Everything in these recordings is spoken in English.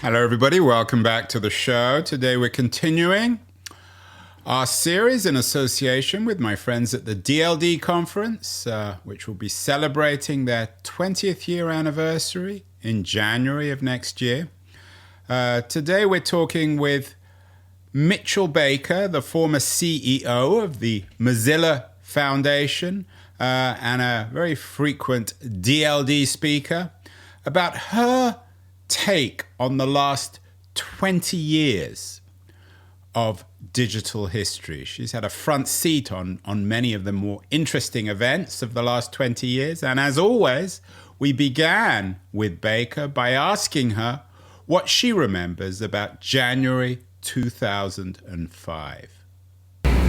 Hello everybody, welcome back to the show. Today we're continuing our series in association with my friends at the DLD conference, which will be celebrating their 20th year anniversary in January of next year. Today we're talking with Mitchell Baker, the former CEO of the Mozilla Foundation and a very frequent DLD speaker, about her take on the last 20 years of digital history. She's had a front seat on many of the more interesting events of the last 20 years. And as always, we began with Baker by asking her what she remembers about January 2005.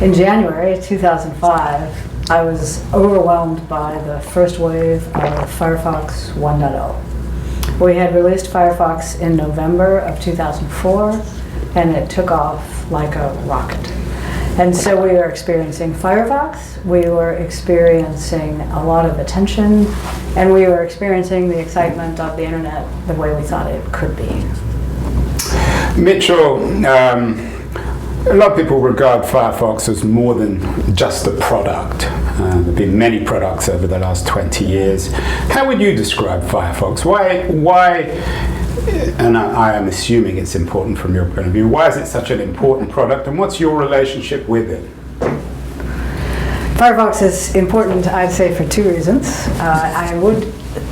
In January 2005, I was overwhelmed by the first wave of Firefox 1.0. We had released Firefox in November of 2004, and it took off like a rocket. And so we were experiencing Firefox, we were experiencing a lot of attention, and we were experiencing the excitement of the internet the way we thought it could be. Mitchell, a lot of people regard Firefox as more than just a product. There have been many products over the last 20 years. How would you describe Firefox? Why, and I am assuming it's important from your point of view, why is it such an important product, and what's your relationship with it? Firefox is important, I'd say, for two reasons. I would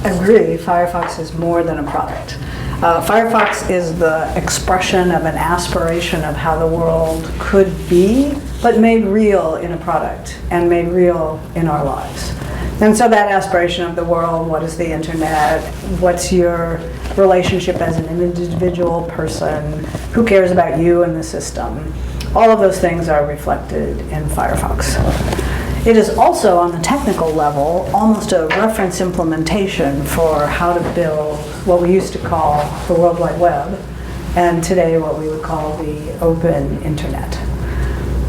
agree Firefox is more than a product. Firefox is the expression of an aspiration of how the world could be, but made real in a product and made real in our lives. And so that aspiration of the world, what is the internet, what's your relationship as an individual person, who cares about you and the system, all of those things are reflected in Firefox. It is also, on the technical level, almost a reference implementation for how to build what we used to call the World Wide Web, and today what we would call the open internet.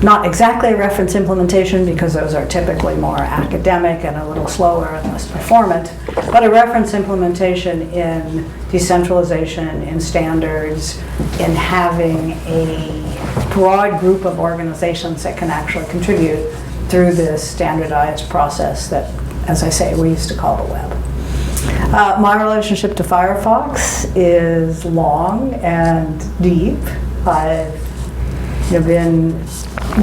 Not exactly a reference implementation, because those are typically more academic and a little slower and less performant, but a reference implementation in decentralization, in standards, in having a broad group of organizations that can actually contribute through this standardized process that, as I say, we used to call the web. My relationship to Firefox is long and deep. I've been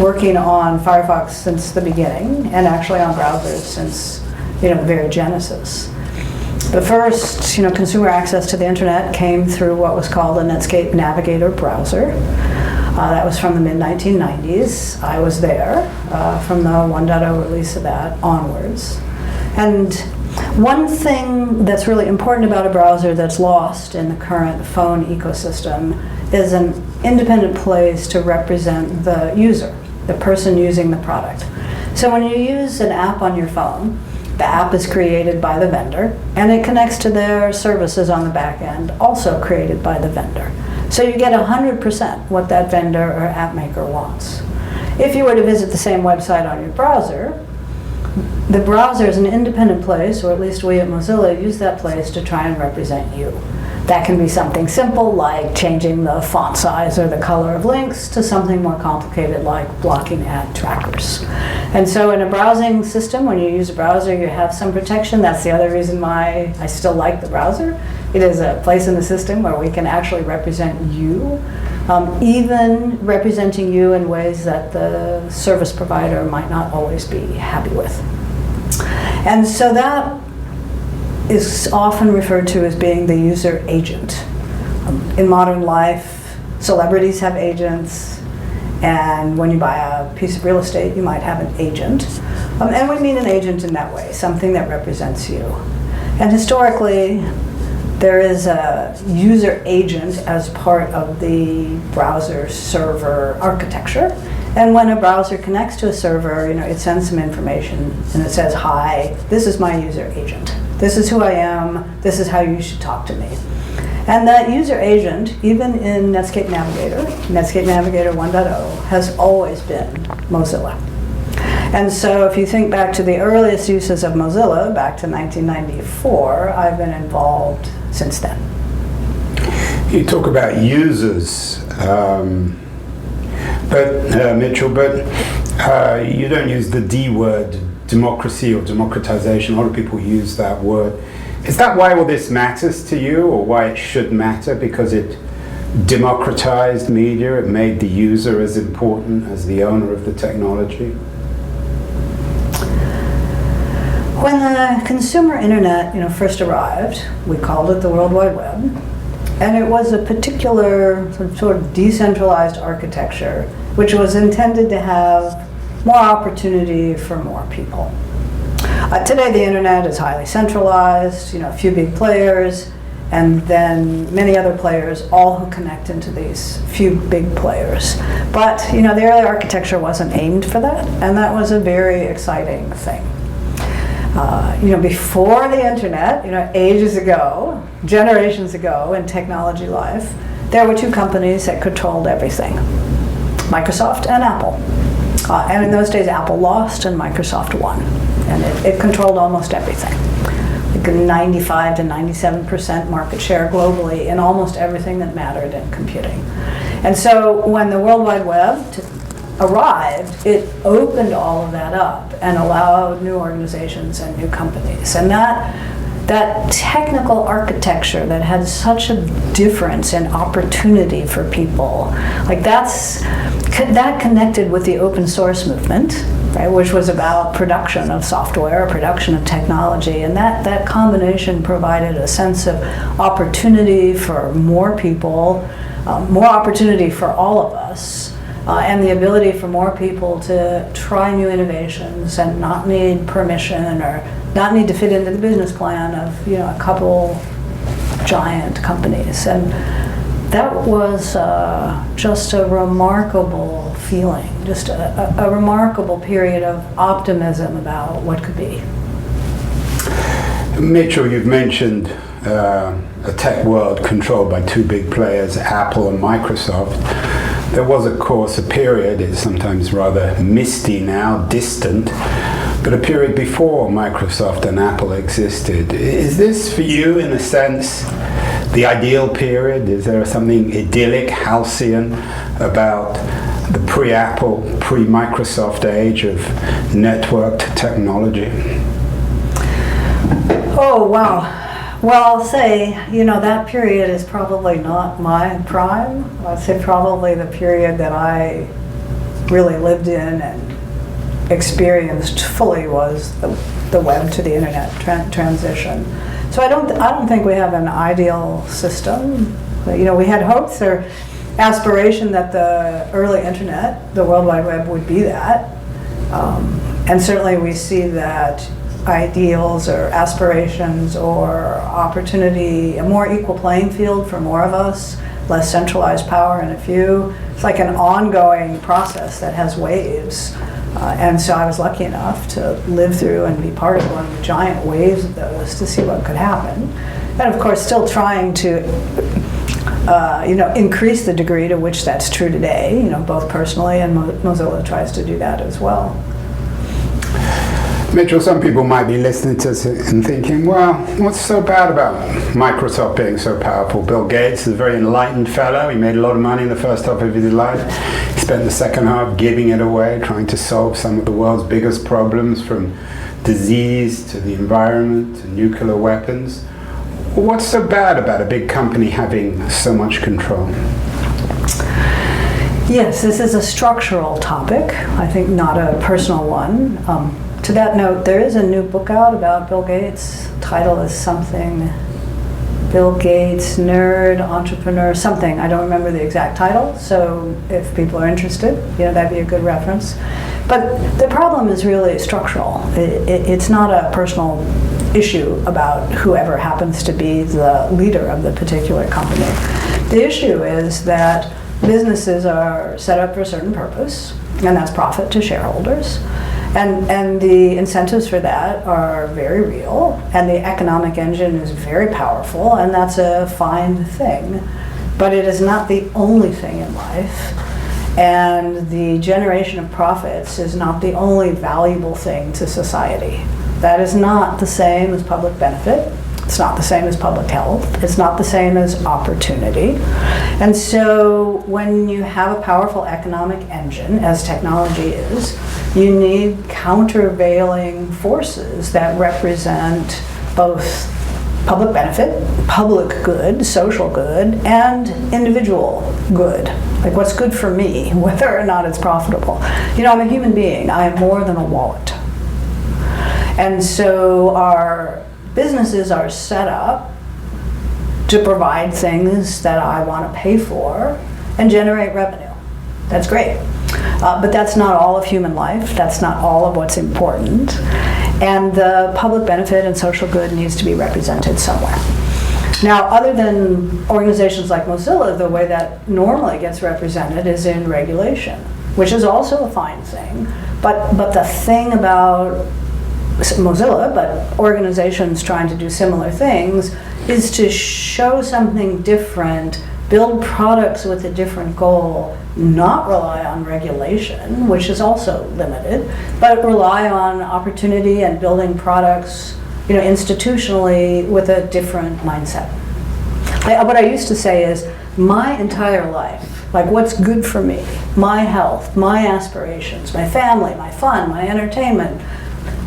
working on Firefox since the beginning, and actually on browsers since the very genesis. The first consumer access to the internet came through what was called the Netscape Navigator browser. That was from the mid-1990s. I was there from the 1.0 release of that onwards. And one thing that's really important about a browser that's lost in the current phone ecosystem is an independent place to represent the user, the person using the product. So when you use an app on your phone, the app is created by the vendor, and it connects to their services on the back end, also created by the vendor. So you get 100% what that vendor or app maker wants. If you were to visit the same website on your browser, the browser is an independent place, or at least we at Mozilla use that place to try and represent you. That can be something simple like changing the font size or the color of links, to something more complicated like blocking ad trackers. And so in a browsing system, when you use a browser, you have some protection. That's the other reason why I still like the browser. It is a place in the system where we can actually represent you, even representing you in ways that the service provider might not always be happy with. And so that is often referred to as being the user agent. In modern life, celebrities have agents, and when you buy a piece of real estate, you might have an agent. And we mean an agent in that way, something that represents you. And historically, there is a user agent as part of the browser server architecture. And when a browser connects to a server, it sends some information, and it says, "Hi, this is my user agent. This is who I am. This is how you should talk to me." And that user agent, even in Netscape Navigator 1.0, has always been Mozilla. And so if you think back to the earliest uses of Mozilla, back to 1994, I've been involved since then. You talk about users, Mitchell, but you don't use the D word, democracy or democratization. A lot of people use that word. Is that why all this matters to you, or why it should matter? Because it democratized media, it made the user as important as the owner of the technology? When the consumer internet, first arrived, we called it the World Wide Web, and it was a particular sort of decentralized architecture, which was intended to have more opportunity for more people. Today, the internet is highly centralized, a few big players, and then many other players, all who connect into these few big players. But, the early architecture wasn't aimed for that, and that was a very exciting thing. Before the internet, ages ago, generations ago in technology life, there were two companies that controlled everything, Microsoft and Apple. And in those days, Apple lost and Microsoft won. And it controlled almost everything. Like 95 to 97% market share globally in almost everything that mattered in computing. And so when the World Wide Web arrived, it opened all of that up and allowed new organizations and new companies. And that technical architecture that had such a difference in opportunity for people, that connected with the open source movement, right, which was about production of software, production of technology, and that combination provided a sense of opportunity for more people, more opportunity for all of us, and the ability for more people to try new innovations and not need permission or not need to fit into the business plan of a couple giant companies. And that was just a remarkable feeling, just a remarkable period of optimism about what could be. Mitchell, you've mentioned a tech world controlled by two big players, Apple and Microsoft. There was, of course, a period, it's sometimes rather misty now, distant, but a period before Microsoft and Apple existed. Is this, for you, in a sense, the ideal period? Is there something idyllic, halcyon about the pre-Apple, pre-Microsoft age of networked technology? Oh, wow. Well, I'll say, that period is probably not my prime. I'd say probably the period that I really lived in and experienced fully was the web to the internet transition. So I don't think we have an ideal system. We had hopes or aspiration that the early internet, the World Wide Web, would be that. And certainly we see that ideals or aspirations or opportunity, a more equal playing field for more of us, less centralized power in a few. It's like an ongoing process that has waves. And so I was lucky enough to live through and be part of one of the giant waves of those to see what could happen. And of course, still trying to increase the degree to which that's true today, both personally, and Mozilla tries to do that as well. Mitchell, some people might be listening to us and thinking, well, what's so bad about Microsoft being so powerful? Bill Gates is a very enlightened fellow. He made a lot of money in the first half of his life. He spent the second half giving it away, trying to solve some of the world's biggest problems, from disease to the environment to nuclear weapons. What's so bad about a big company having so much control? Yes, this is a structural topic, I think not a personal one. To that note, there is a new book out about Bill Gates. Title is something, Bill Gates, nerd, entrepreneur, something. I don't remember the exact title, so if people are interested, that'd be a good reference. But the problem is really structural. It's not a personal issue about whoever happens to be the leader of the particular company. The issue is that businesses are set up for a certain purpose, and that's profit to shareholders. And the incentives for that are very real, and the economic engine is very powerful, and that's a fine thing. But it is not the only thing in life, and the generation of profits is not the only valuable thing to society. That is not the same as public benefit. It's not the same as public health. It's not the same as opportunity. And so when you have a powerful economic engine, as technology is, you need countervailing forces that represent both public benefit, public good, social good, and individual good. Like what's good for me, whether or not it's profitable. I'm a human being. I am more than a wallet. And so our businesses are set up to provide things that I want to pay for and generate revenue. That's great. But that's not all of human life. That's not all of what's important. And the public benefit and social good needs to be represented somewhere. Now, other than organizations like Mozilla, the way that normally gets represented is in regulation, which is also a fine thing. But the thing about Mozilla, but organizations trying to do similar things, is to show something different, build products with a different goal, not rely on regulation, which is also limited, but rely on opportunity and building products, institutionally with a different mindset. What I used to say is, my entire life, like what's good for me, my health, my aspirations, my family, my fun, my entertainment,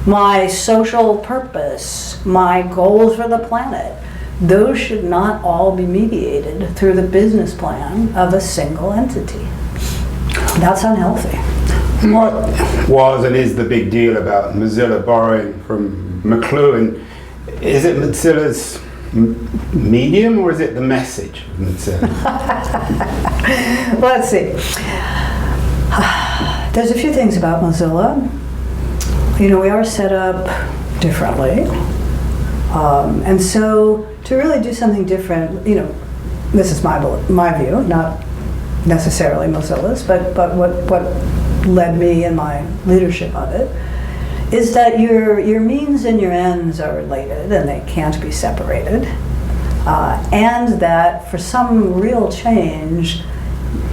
my social purpose, my goals for the planet, those should not all be mediated through the business plan of a single entity. That's unhealthy. What was and is the big deal about Mozilla borrowing from McLuhan? Is it Mozilla's medium or is it the message of Mozilla? Let's see. There's a few things about Mozilla. We are set up differently. And so to really do something different, this is my view, not necessarily Mozilla's, but what led me in my leadership of it, is that your means and your ends are related and they can't be separated. And that for some real change,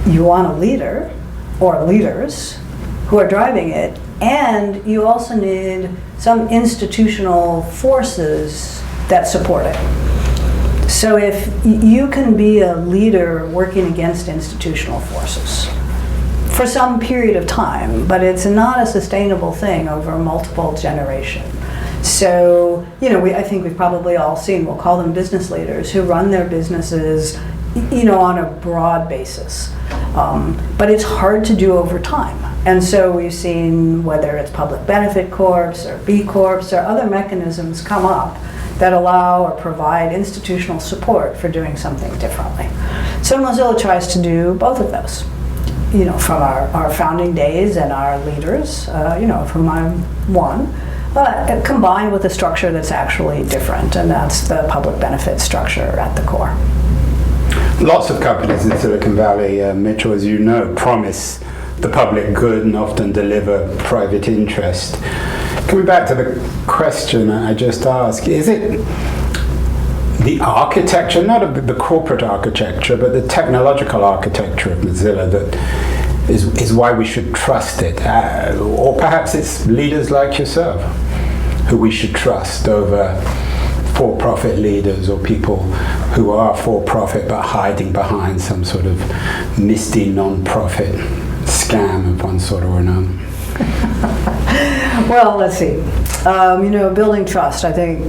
you want a leader or leaders who are driving it, and you also need some institutional forces that support it. So if you can be a leader working against institutional forces for some period of time, but it's not a sustainable thing over multiple generations. So, I think we've probably all seen, we'll call them business leaders, who run their businesses, on a broad basis. But it's hard to do over time. And so we've seen, whether it's public benefit corps or B corps or other mechanisms come up that allow or provide institutional support for doing something differently. So Mozilla tries to do both of those. From our founding days and our leaders, of whom I'm one, but combined with a structure that's actually different, and that's the public benefit structure at the core. Lots of companies in Silicon Valley, Mitchell, as you know, promise the public good and often deliver private interest. Coming back to the question I just asked, is it the architecture, not of the corporate architecture, but the technological architecture of Mozilla that is why we should trust it? Or perhaps it's leaders like yourself who we should trust over for-profit leaders or people who are for-profit but hiding behind some sort of misty non-profit scam of one sort or another. Well, let's see. Building trust. I think.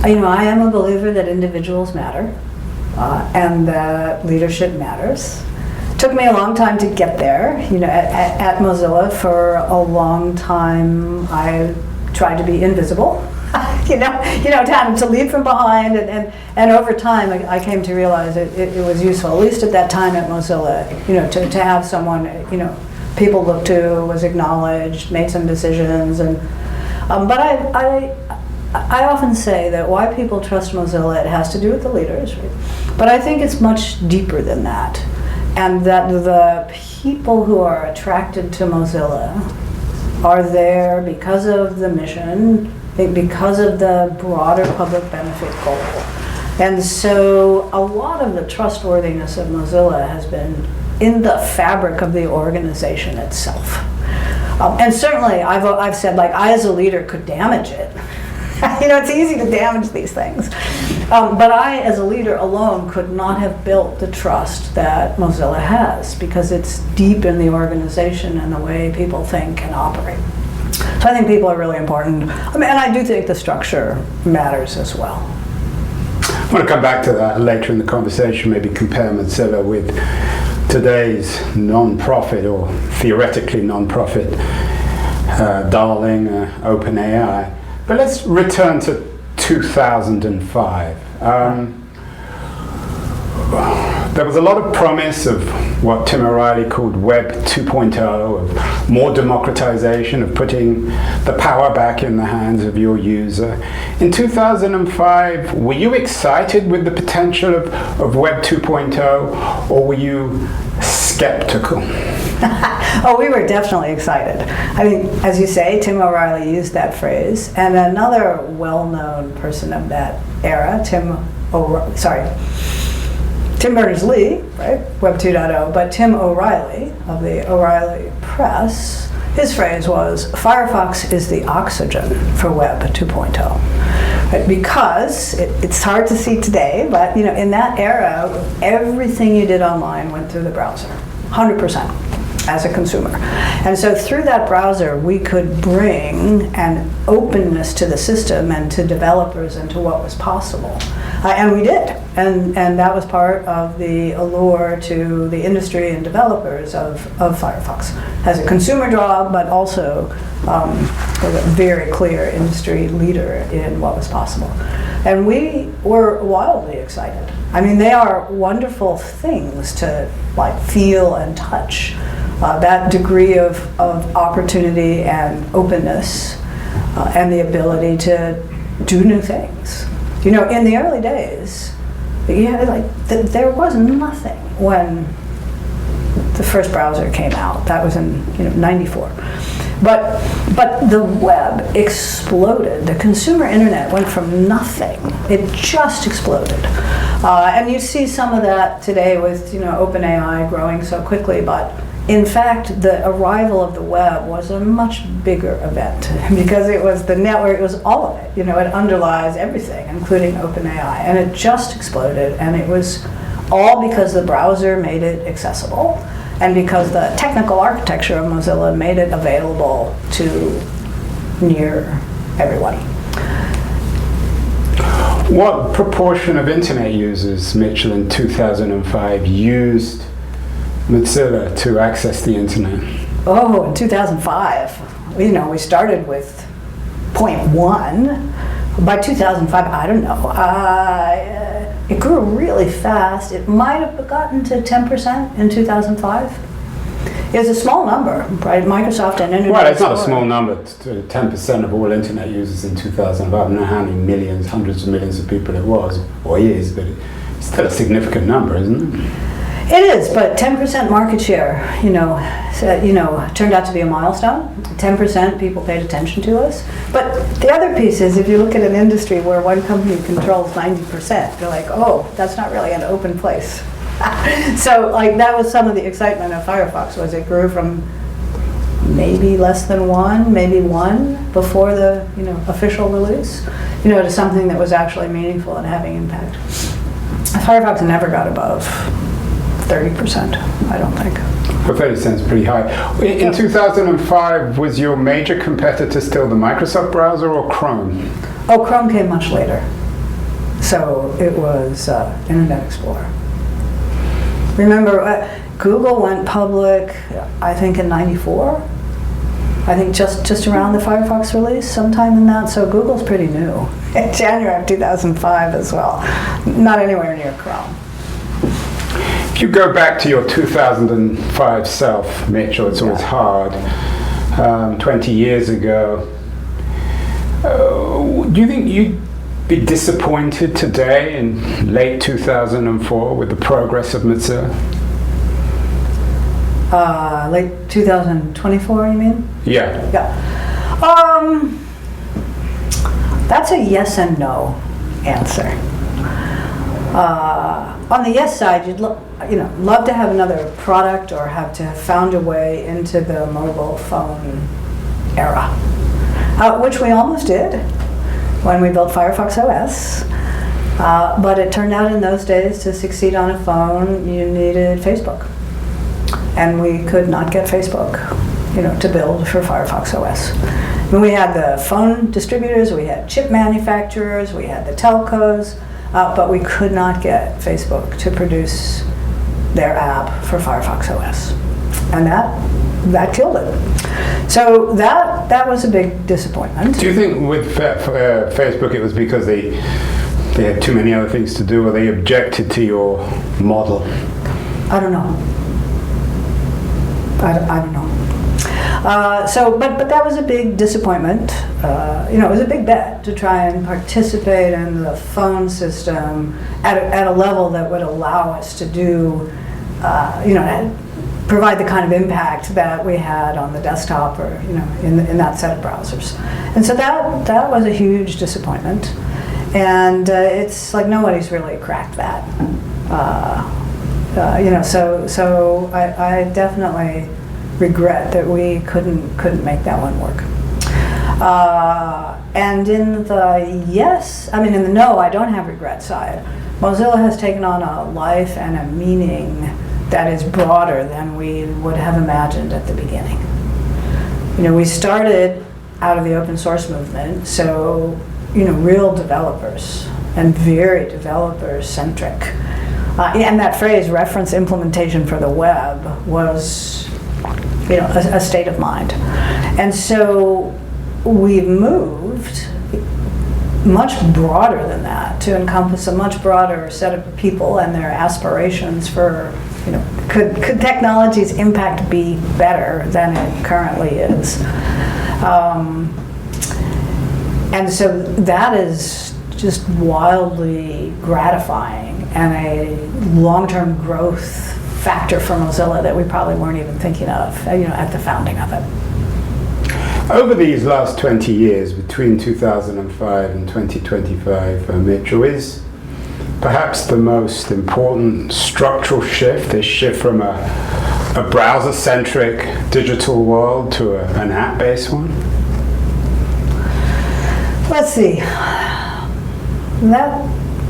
I am a believer that individuals matter, and that leadership matters. It took me a long time to get there. At Mozilla, for a long time, I tried to be invisible. To lead from behind, and over time I came to realize it was useful, at least at that time at Mozilla, to have someone, people looked to, was acknowledged, made some decisions, and but I often say that why people trust Mozilla, it has to do with the leaders, right? But I think it's much deeper than that, and that the people who are attracted to Mozilla are there because of the mission, because of the broader public benefit goal. And so a lot of the trustworthiness of Mozilla has been in the fabric of the organization itself. And certainly I've said, I as a leader could damage it. It's easy to damage these things. But I, as a leader alone, could not have built the trust that Mozilla has, because it's deep in the organization and the way people think and operate. So I think people are really important. And I do think the structure matters as well. I want to come back to that later in the conversation, maybe compare Mozilla with today's non-profit or theoretically non-profit darling, OpenAI. But let's return to 2005. There was a lot of promise of what Tim O'Reilly called Web 2.0, of more democratization, of putting the power back in the hands of your user. In 2005, were you excited with the potential of Web 2.0, or were you skeptical? Oh, we were definitely excited. I mean, as you say, Tim O'Reilly used that phrase, and another well-known person of that era, Tim Berners-Lee, right, Web 2.0, but Tim O'Reilly of the O'Reilly Press, his phrase was, Firefox is the oxygen for Web 2.0. Right? Because it's hard to see today, but in that era, everything you did online went through the browser, 100%. As a consumer. And so through that browser, we could bring an openness to the system and to developers and to what was possible. And we did. And that was part of the allure to the industry and developers of Firefox. As a consumer job, but also as a very clear industry leader in what was possible. And we were wildly excited. I mean, they are wonderful things to feel and touch. That degree of opportunity and openness and the ability to do new things. In the early days, there was nothing when the first browser came out. That was in 94. But the web exploded. The consumer internet went from nothing. It just exploded. And you see some of that today with OpenAI growing so quickly, but in fact, the arrival of the web was a much bigger event because it was the network, it was all of it. It underlies everything, including OpenAI. And it just exploded, and it was all because the browser made it accessible and because the technical architecture of Mozilla made it available to near everyone. What proportion of internet users, Mitchell, in 2005 used Mozilla to access the internet? Oh, in 2005, we started with 0.1. By 2005, I don't know. It grew really fast. It might have gotten to 10% in 2005. It was a small number, right? Microsoft and Internet Well, it's not a Explorer. small number. 10% of all internet users in 2005. I don't know how many millions, hundreds of millions of people it was, or is, but it's still a significant number, isn't it? It is, but 10% market share, turned out to be a milestone. 10% people paid attention to us. But the other piece is, if you look at an industry where one company controls 90%, you're like, oh, that's not really an open place. So, that was some of the excitement of Firefox, was it grew from maybe less than one, maybe one before the, official release, to something that was actually meaningful and having impact. Firefox never got above 30%, I don't think. But 30% is pretty high. In 2005, was your major competitor still the Microsoft browser or Chrome? Oh, Chrome came much later. So it was Internet Explorer. Remember, Google went public, I think, in 94. I think just around the Firefox release, sometime in that. So Google's pretty new. In January of 2005 as well. Not anywhere near Chrome. If you go back to your 2005 self, Mitchell, it's always hard, 20 years ago, do you think you'd be disappointed today in late 2004 with the progress of Mozilla? Late 2024, you mean? Yeah. Yeah. That's a yes and no answer. On the yes side, you'd love to have another product or have to have found a way into the mobile phone era, which we almost did. when we built Firefox OS. But it turned out in those days to succeed on a phone, you needed Facebook. And we could not get Facebook, to build for Firefox OS. And we had the phone distributors, we had chip manufacturers, we had the telcos, but we could not get Facebook to produce their app for Firefox OS. And that killed it. So that was a big disappointment. Do you think with Facebook it was because they had too many other things to do, or they objected to your model? I don't know. I don't know. But that was a big disappointment. It was a big bet to try and participate in the phone system at a level that would allow us to do, provide the kind of impact that we had on the desktop or, in that set of browsers. And so that was a huge disappointment. And it's like nobody's really cracked that. So I definitely regret that we couldn't make that one work. And in the no, I don't have regret side, Mozilla has taken on a life and a meaning that is broader than we would have imagined at the beginning. We started out of the open source movement, so real developers and very developer-centric. And that phrase, reference implementation for the web, was a state of mind. And so we've moved much broader than that to encompass a much broader set of people and their aspirations for, could technology's impact be better than it currently is? And so that is just wildly gratifying and a long-term growth factor for Mozilla that we probably weren't even thinking of, at the founding of it. Over these last 20 years, between 2005 and 2025, Mitchell, is perhaps the most important structural shift, this shift from a browser-centric digital world to an app-based one? Let's see.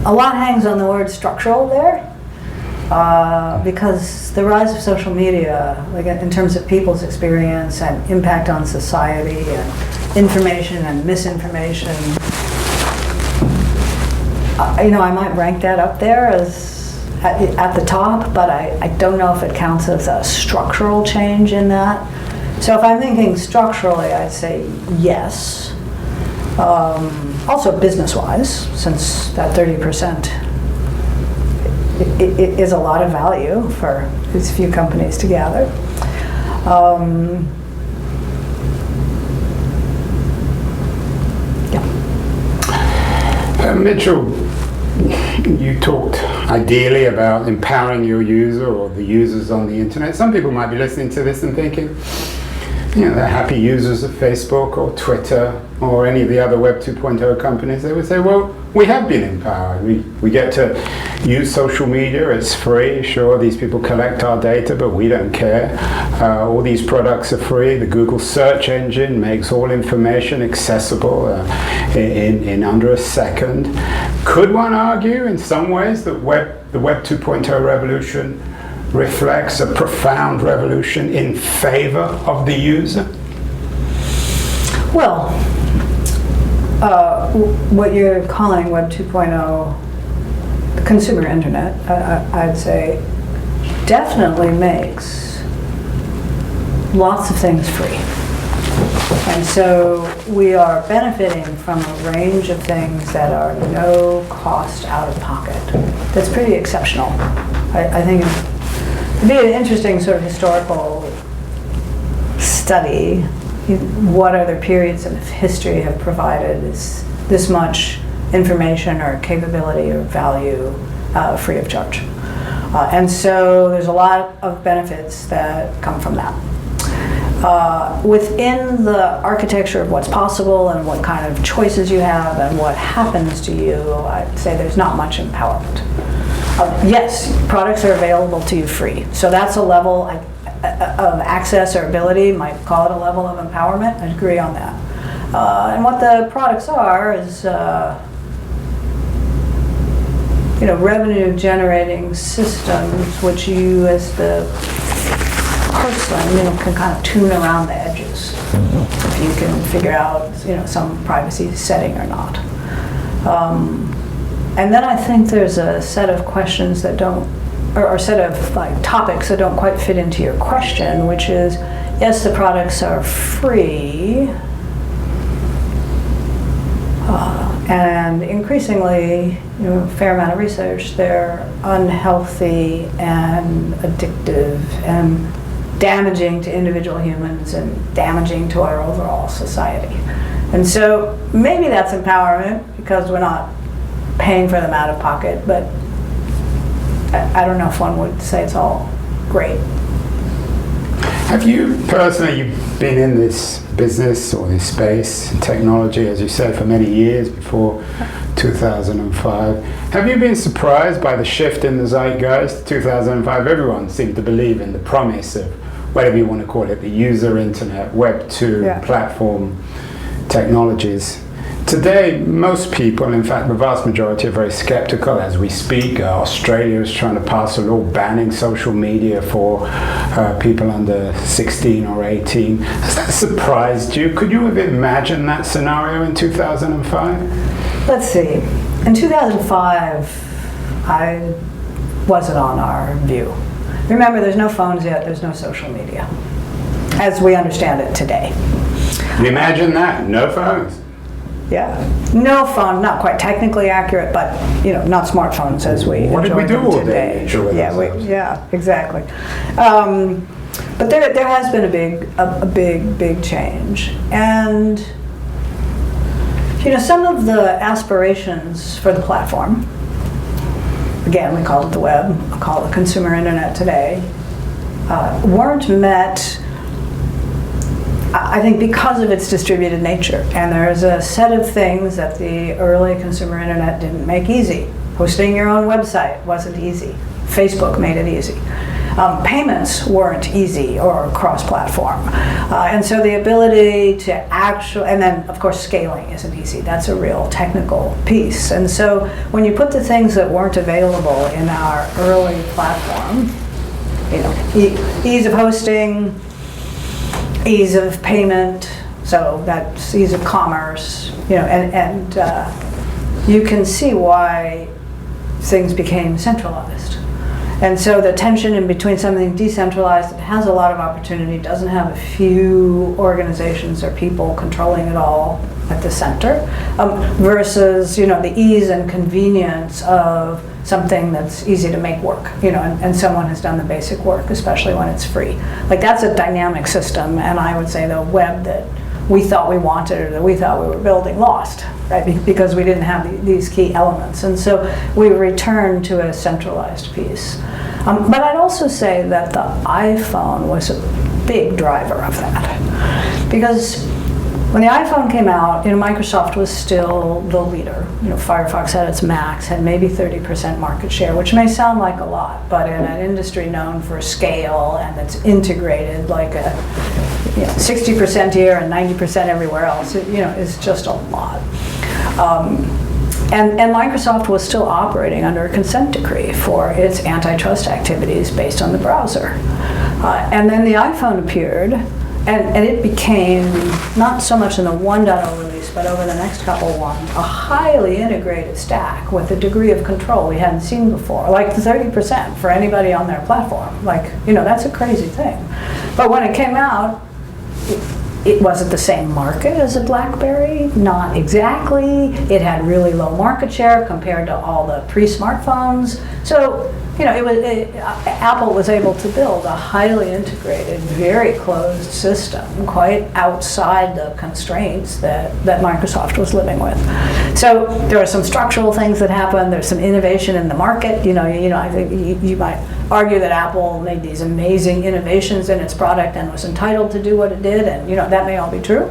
A lot hangs on the word structural there. Because the rise of social media, like in terms of people's experience and impact on society and information and misinformation, I might rank that up there as at the top, but I don't know if it counts as a structural change in that. So if I'm thinking structurally, I'd say yes. Also business-wise, since that 30% it is a lot of value for these few companies to gather. Mitchell, you talked ideally about empowering your user or the users on the internet. Some people might be listening to this and thinking, they're happy users of Facebook or Twitter or any of the other Web 2.0 companies. They would say, well, we have been empowered. We get to use social media. It's free. Sure, these people collect our data, but we don't care. All these products are free. The Google search engine makes all information accessible in under a second. Could one argue in some ways that the Web 2.0 revolution reflects a profound revolution in favor of the user? Well, what you're calling Web 2.0, the consumer internet, I'd say, definitely makes lots of things free. And so we are benefiting from a range of things that are no cost out of pocket. That's pretty exceptional. I think it'd be an interesting sort of historical study. What other periods of history have provided this much information or capability or value free of charge? And so there's a lot of benefits that come from that. Within the architecture of what's possible and what kind of choices you have and what happens to you, I'd say there's not much empowerment. Yes, products are available to you free. So that's a level of access or ability, might call it a level of empowerment. I agree on that. And what the products are is, revenue generating systems, which you as the person, can kind of tune around the edges. If you can figure out, some privacy setting or not. And then I think there's a set of questions that don't, or set of topics that don't quite fit into your question, which is, yes, the products are free, and increasingly, a fair amount of research, they're unhealthy and addictive and damaging to individual humans and damaging to our overall society. And so maybe that's empowerment because we're not paying for them out of pocket, but I don't know if one would say it's all great. Have you personally been in this business or this space, technology, as you said, for many years before 2005? Have you been surprised by the shift in the zeitgeist? 2005, everyone seemed to believe in the promise of, whatever you want to call it, the user internet, Web 2, platform technologies. Today, most people, in fact, the vast majority, are very skeptical as we speak. Australia is trying to pass a law banning social media for people under 16 or 18. Has that surprised you? Could you have imagined that scenario in 2005? Let's see. In 2005, I wasn't on our view. Remember, there's no phones yet, there's no social media, as we understand it today. Imagine that, no phones. Yeah, no phone, not quite technically accurate, but not smartphones as we what enjoy did we do them all today. day? Yeah, exactly. But there has been a big change, and some of the aspirations for the platform. Again, we call it the web. I call it the consumer internet today. Weren't met, I think, because of its distributed nature. And there's a set of things that the early consumer internet didn't make easy. Hosting your own website wasn't easy. Facebook made it easy. Payments weren't easy or cross-platform. And so the ability to actually, and then of course scaling isn't easy. That's a real technical piece. And so when you put the things that weren't available in our early platform, ease of hosting, ease of payment, so that's ease of commerce, and you can see why things became centralized. And so the tension in between something decentralized that has a lot of opportunity, doesn't have a few organizations or people controlling it all at the center, versus the ease and convenience of something that's easy to make work, and someone has done the basic work, especially when it's free. Like, that's a dynamic system, and I would say the web that we thought we wanted or that we thought we were building lost, right? Because we didn't have these key elements. And so we returned to a centralized piece. But I'd also say that the iPhone was a big driver of that. Because when the iPhone came out, Microsoft was still the leader. Firefox had its max, had maybe 30% market share, which may sound like a lot, but in an industry known for scale and that's integrated, like a 60% here and 90% everywhere else, is just a lot. And Microsoft was still operating under a consent decree for its antitrust activities based on the browser. And then the iPhone appeared, and it became, not so much in the 1.0 release, but over the next couple ones, a highly integrated stack with a degree of control we hadn't seen before, like 30% for anybody on their platform. That's a crazy thing. But when it came out, it wasn't the same market as a BlackBerry, not exactly. It had really low market share compared to all the pre-smartphones. So, Apple was able to build a highly integrated, very closed system, quite outside the constraints that Microsoft was living with. So there are some structural things that happened. There's some innovation in the market. I think you might argue that Apple made these amazing innovations in its product and was entitled to do what it did, and that may all be true.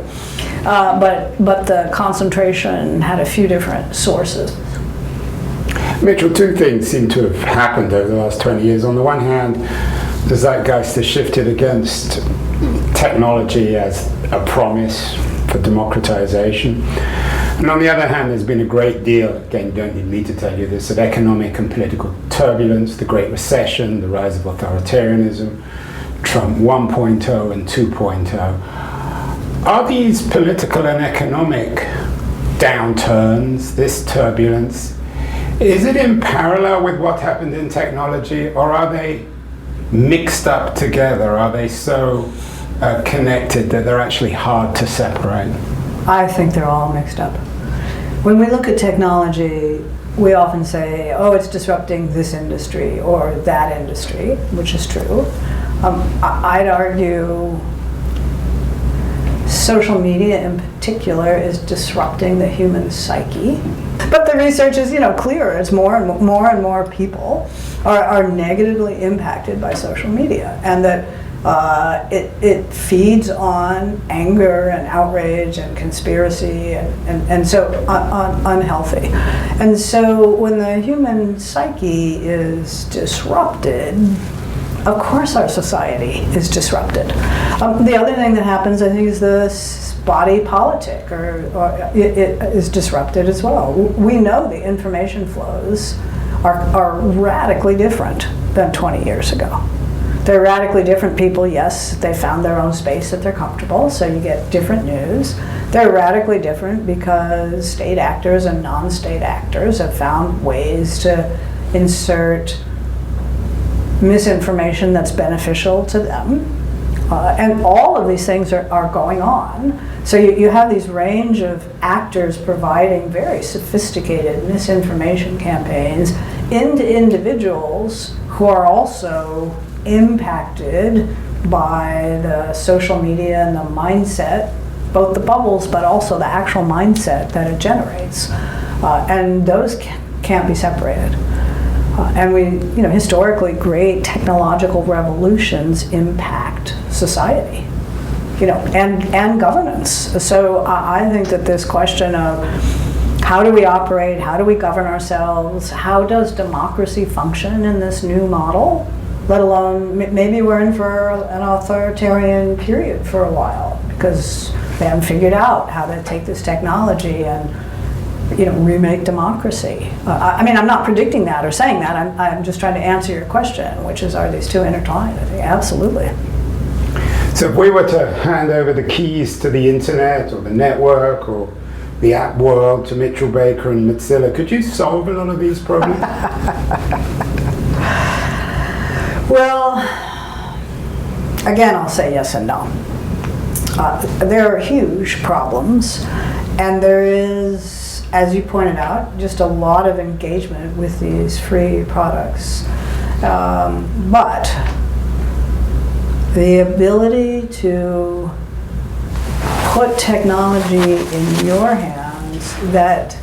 But the concentration had a few different sources. Mitchell, two things seem to have happened over the last 20 years. On the one hand, the zeitgeist has shifted against technology as a promise for democratization. And on the other hand, there's been a great deal, again, you don't need me to tell you this, of economic and political turbulence, the Great Recession, the rise of authoritarianism, Trump 1.0 and 2.0. Are these political and economic downturns, this turbulence, is it in parallel with what happened in technology, or are they mixed up together? Are they so connected that they're actually hard to separate? I think they're all mixed up. When we look at technology, we often say, oh, it's disrupting this industry or that industry, which is true. I'd argue social media in particular is disrupting the human psyche. But the research is, clear. It's more and more people are negatively impacted by social media, and that it feeds on anger and outrage and conspiracy and so unhealthy. And so when the human psyche is disrupted, of course our society is disrupted. The other thing that happens, I think, is the body politic, or it is disrupted as well. We know the information flows are radically different than 20 years ago. They're radically different people, yes, they found their own space that they're comfortable, so you get different news. They're radically different because state actors and non-state actors have found ways to insert misinformation that's beneficial to them. And all of these things are going on. So you have these range of actors providing very sophisticated misinformation campaigns into individuals who are also impacted by the social media and the mindset, both the bubbles but also the actual mindset that it generates. And those can't be separated. And historically, great technological revolutions impact society, and governance. So I think that this question of how do we operate, how do we govern ourselves, how does democracy function in this new model, let alone maybe we're in for an authoritarian period for a while because they haven't figured out how to take this technology and remake democracy. I'm not predicting that or saying that. I'm just trying to answer your question, which is, are these two intertwined? I think absolutely. So if we were to hand over the keys to the internet or the network or the app world to Mitchell Baker and Mozilla, could you solve a lot of these problems? Well, again, I'll say yes and no. There are huge problems, and there is, as you pointed out, just a lot of engagement with these free products. But the ability to put technology in your hands that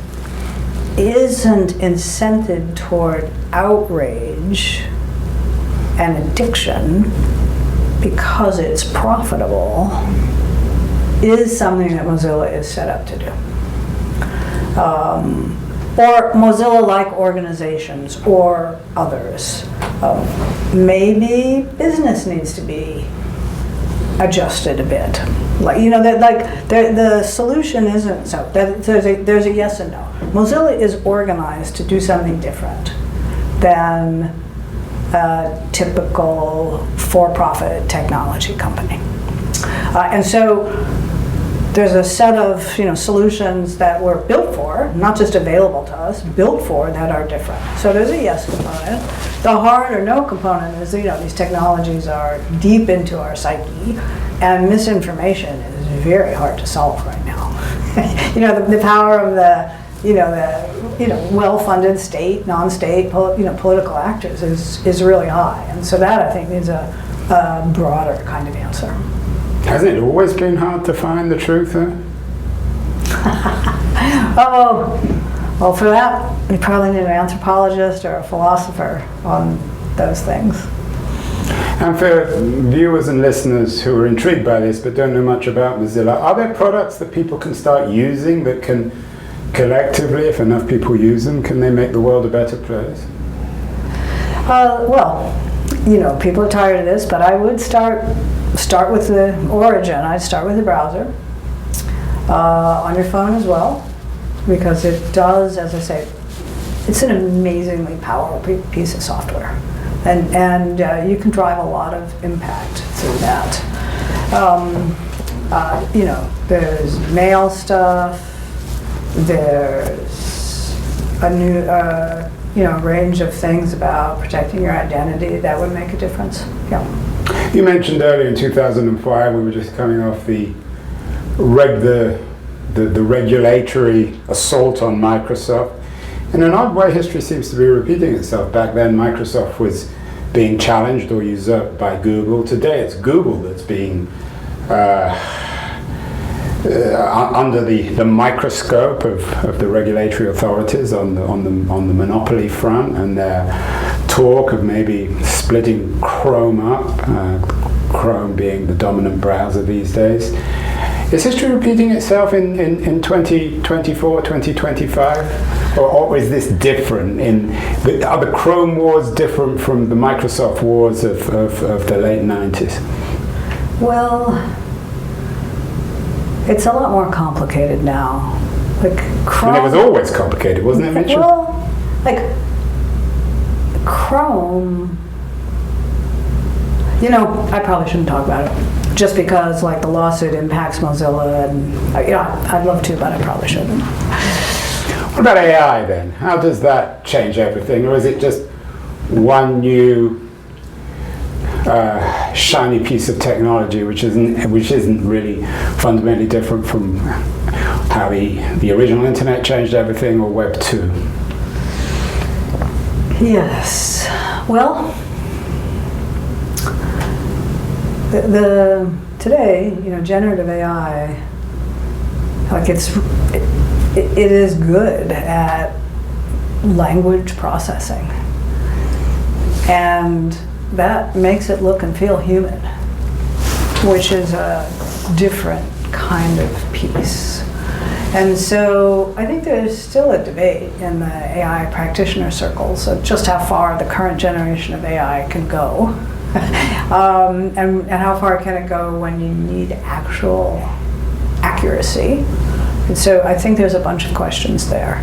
isn't incented toward outrage and addiction because it's profitable is something that Mozilla is set up to do. Or Mozilla-like organizations or others. Maybe business needs to be adjusted a bit. The solution isn't so. There's a yes and no. Mozilla is organized to do something different than a typical for-profit technology company. And so there's a set of solutions that were built for, not just available to us, built for, that are different. So there's a yes component. The hard or no component is these technologies are deep into our psyche, and misinformation is very hard to solve right now. The power of the well-funded state, non-state, political actors is really high, and so that I think needs a broader kind of answer. Hasn't it always been hard to find the truth, huh? Well, for that, you probably need an anthropologist or a philosopher on those things. And for viewers and listeners who are intrigued by this but don't know much about Mozilla, are there products that people can start using that can collectively, if enough people use them, can they make the world a better place? People are tired of this, but I would start with the origin. I'd start with the browser. on your phone as well, because it does, as I say, it's an amazingly powerful piece of software. And you can drive a lot of impact through that. There's mail stuff, there's a new range of things about protecting your identity that would make a difference. Yeah. You mentioned earlier in 2005 we were just coming off the regulatory assault on Microsoft. In an odd way, history seems to be repeating itself. Back then, Microsoft was being challenged or usurped by Google. Today, it's Google that's being under the microscope of the regulatory authorities on the monopoly front, and their talk of maybe splitting Chrome up, Chrome being the dominant browser these days. Is history repeating itself in 2024, 2025? Or is this different? Are the Chrome wars different from the Microsoft wars of the late 90s? Well, it's a lot more complicated now. Like Chrome. And it was always complicated, wasn't it, Mitchell? Well, like Chrome. I probably shouldn't talk about it, just because like the lawsuit impacts Mozilla, and I'd love to, but I probably shouldn't. What about AI then? How does that change everything, or is it just one new shiny piece of technology which isn't really fundamentally different from how the original internet changed everything, or Web 2? Yes. Well, today, generative AI, like it is good at language processing, and that makes it look and feel human, which is a different kind of piece. And so I think there's still a debate in the AI practitioner circles of just how far the current generation of AI can go. And how far can it go when you need actual accuracy? And so I think there's a bunch of questions there.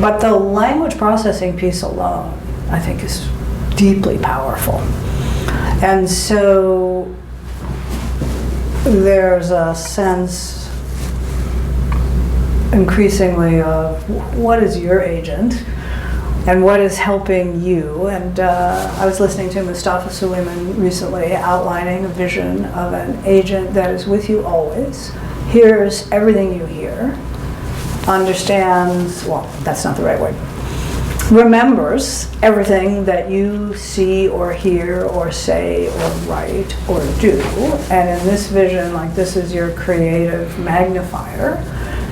But the language processing piece alone, I think, is deeply powerful. And so there's a sense increasingly of what is your agent and what is helping you. And I was listening to Mustafa Suleyman recently outlining a vision of an agent that is with you always, hears everything you hear, understands, well, that's not the right word, remembers everything that you see or hear or say or write or do. And in this vision, like, this is your creative magnifier.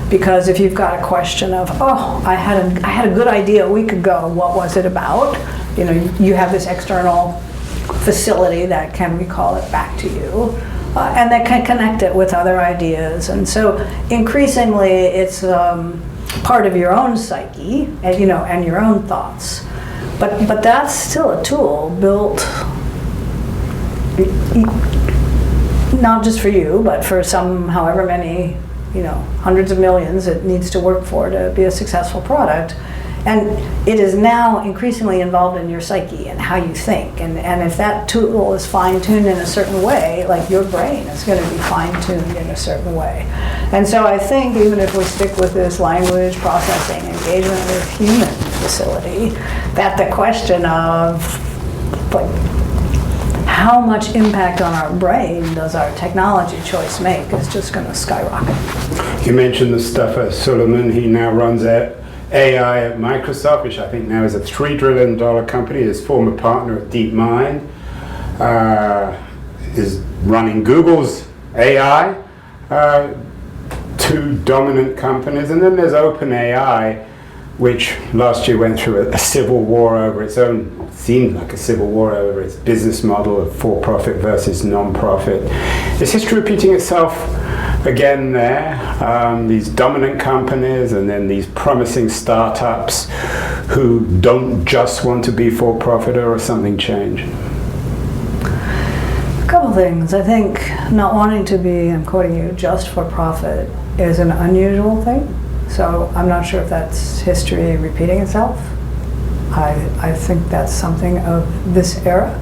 Because if you've got a question of, I had a good idea a week ago, what was it about? You have this external facility that can recall it back to you, and that can connect it with other ideas. And so increasingly it's part of your own psyche, and your own thoughts. But that's still a tool built not just for you, but for some, however many, hundreds of millions it needs to work for to be a successful product. And it is now increasingly involved in your psyche and how you think. And if that tool is fine-tuned in a certain way, like your brain is going to be fine-tuned in a certain way. And so I think even if we stick with this language processing engagement with human facility, that the question of how much impact on our brain does our technology choice make is just going to skyrocket. You mentioned Mustafa Suleyman. He now runs AI at Microsoft, which I think now is a $3 trillion company. His former partner at DeepMind is running Google's AI, two dominant companies. And then there's OpenAI, which last year went through a civil war over its own, seemed like a civil war over its business model of for-profit versus non-profit. Is history repeating itself again there? These dominant companies and then these promising startups who don't just want to be for-profit, or something change? A couple things. I think not wanting to be, I'm quoting you, just for profit is an unusual thing. So I'm not sure if that's history repeating itself. I think that's something of this era.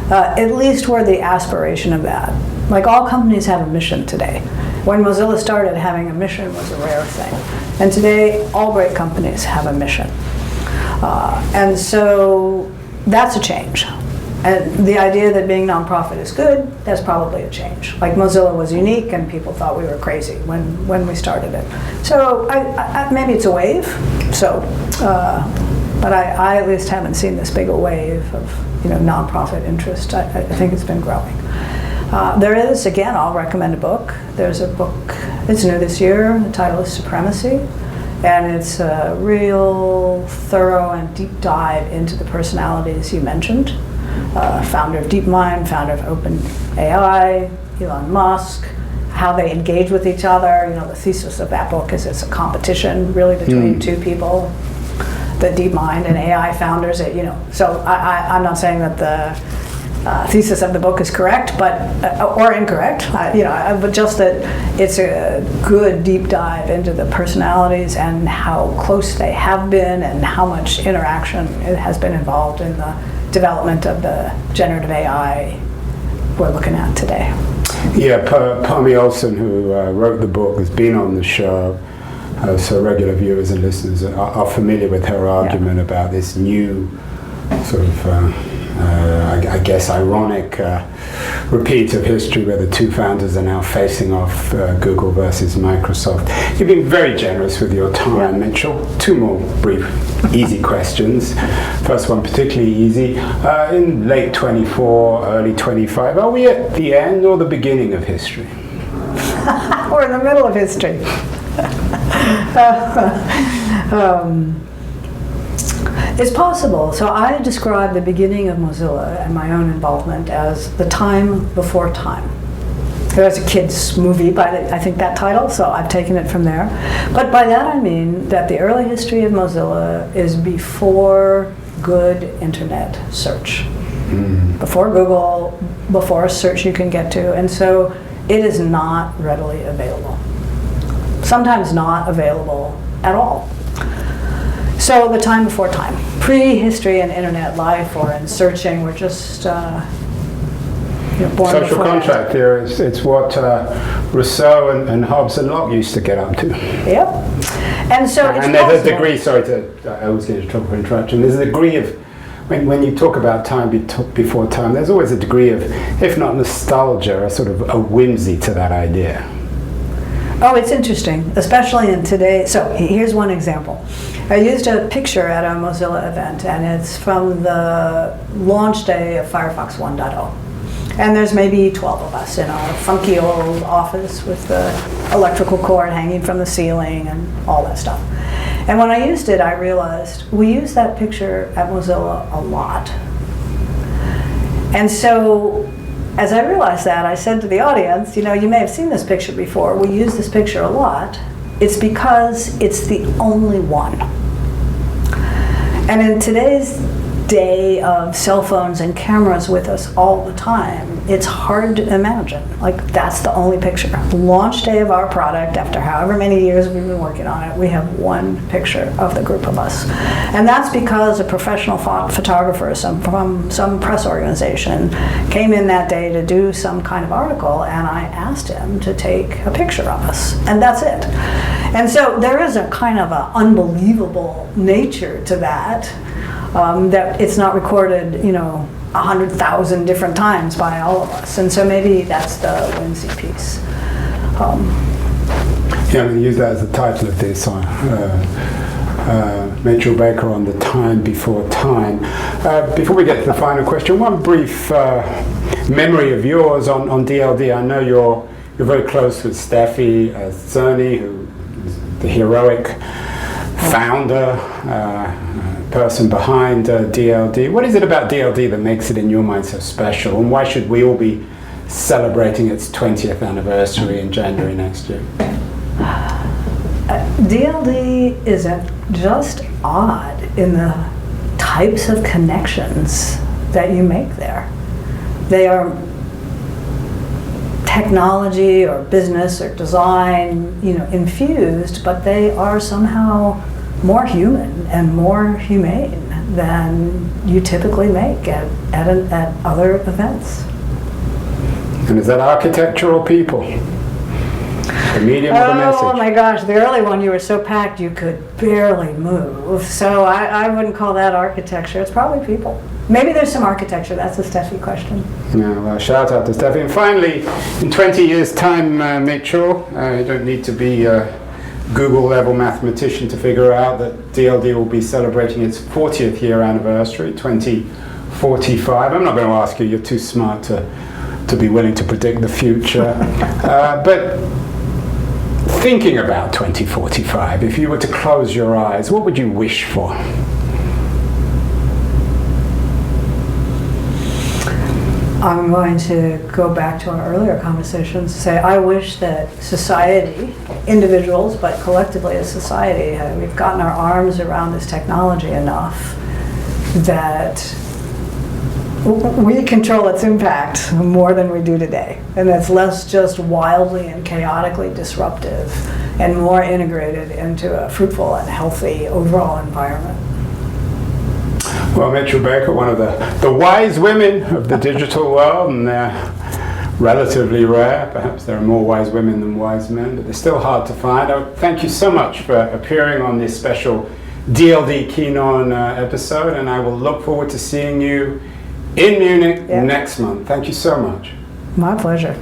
At least we're the aspiration of that. Like, all companies have a mission today. When Mozilla started, having a mission was a rare thing. And today, all great companies have a mission. And so that's a change. And the idea that being nonprofit is good, that's probably a change. Like, Mozilla was unique and people thought we were crazy when we started it. So maybe it's a wave. So, but I at least haven't seen this big a wave of nonprofit interest. I think it's been growing. There is, again, I'll recommend a book. There's a book, it's new this year, the title is Supremacy, and it's a real thorough and deep dive into the personalities you mentioned. Founder of DeepMind, founder of OpenAI, Elon Musk, how they engage with each other. The thesis of that book is it's a competition really between two people, the DeepMind and AI founders. So I'm not saying that the thesis of the book is correct, but or incorrect, but just that it's a good deep dive into the personalities and how close they have been and how much interaction has been involved in the development of the generative AI we're looking at today. Yeah, Palmy Olson, who wrote the book, has been on the show, so regular viewers and listeners are familiar with her argument about this new sort of I guess ironic repeat of history where the two founders are now facing off, Google versus Microsoft. You've been very generous with your time, Mitchell. Two more brief, easy questions. First one particularly easy. In late 24, early 25, are we at the end or the beginning of history? We're in the middle of history. It's possible. So I describe the beginning of Mozilla and my own involvement as the time before time. There's a kid's movie by, I think, that title, so I've taken it from there. But by that I mean that the early history of Mozilla is before good internet search. Before Google, before a search you can get to, and so it is not readily available. Sometimes not available at all. So the time before time, pre-history and internet life or in searching, we're just born social contract theory, it's what Rousseau and Hobbes and Locke used to get up to. Yep. And so it's there's a degree, I always get into trouble for interruption, there's a degree of, when you talk about time before time, there's always a degree of, if not nostalgia, a sort of a whimsy to that idea. Oh, it's interesting, especially in today. So here's one example. I used a picture at a Mozilla event, and it's from the launch day of Firefox 1.0. And there's maybe 12 of us in our funky old office with the electrical cord hanging from the ceiling and all that stuff. And when I used it, I realized we use that picture at Mozilla a lot. And so as I realized that, I said to the audience, you may have seen this picture before. We use this picture a lot. It's because it's the only one. And in today's day of cell phones and cameras with us all the time, it's hard to imagine. Like, that's the only picture. Launch day of our product, after however many years we've been working on it, we have one picture of the group of us. And that's because a professional photographer from some press organization came in that day to do some kind of article, and I asked him to take a picture of us. And that's it. And so there is a kind of an unbelievable nature to that, that it's not recorded, 100,000 different times by all of us. And so maybe that's the whimsy piece. I'm going to use that as the title of this, Mitchell Baker on the time before time. Before we get to the final question, one brief memory of yours on DLD. I know you're very close with Steffi Cerny, who is the heroic founder, person behind DLD. What is it about DLD that makes it in your mind so special, and why should we all be celebrating its 20th anniversary in January next year? DLD is just odd in the types of connections that you make there. They are technology or business or design, infused, but they are somehow more human and more humane than you typically make at other events. And is that architectural people? The medium of the message? Oh my gosh, the early one, you were so packed you could barely move. So I wouldn't call that architecture. It's probably people. Maybe there's some architecture. That's a Steffi question. Yeah, well, shout out to Steffi. And finally, in 20 years' time, Mitchell, you don't need to be a Google-level mathematician to figure out that DLD will be celebrating its 40th year anniversary, 2045. I'm not going to ask you. You're too smart to be willing to predict the future. But thinking about 2045, if you were to close your eyes, what would you wish for? I'm going to go back to our earlier conversations and say I wish that society, individuals, but collectively as society, we've gotten our arms around this technology enough that we control its impact more than we do today. And that's less just wildly and chaotically disruptive and more integrated into a fruitful and healthy overall environment. Well, Mitchell Baker, one of the wise women of the digital world, and they're relatively rare. Perhaps there are more wise women than wise men, but they're still hard to find. Thank you so much for appearing on this special DLD Keynon episode, and I will look forward to seeing you in Munich next month. Thank you so much. My pleasure.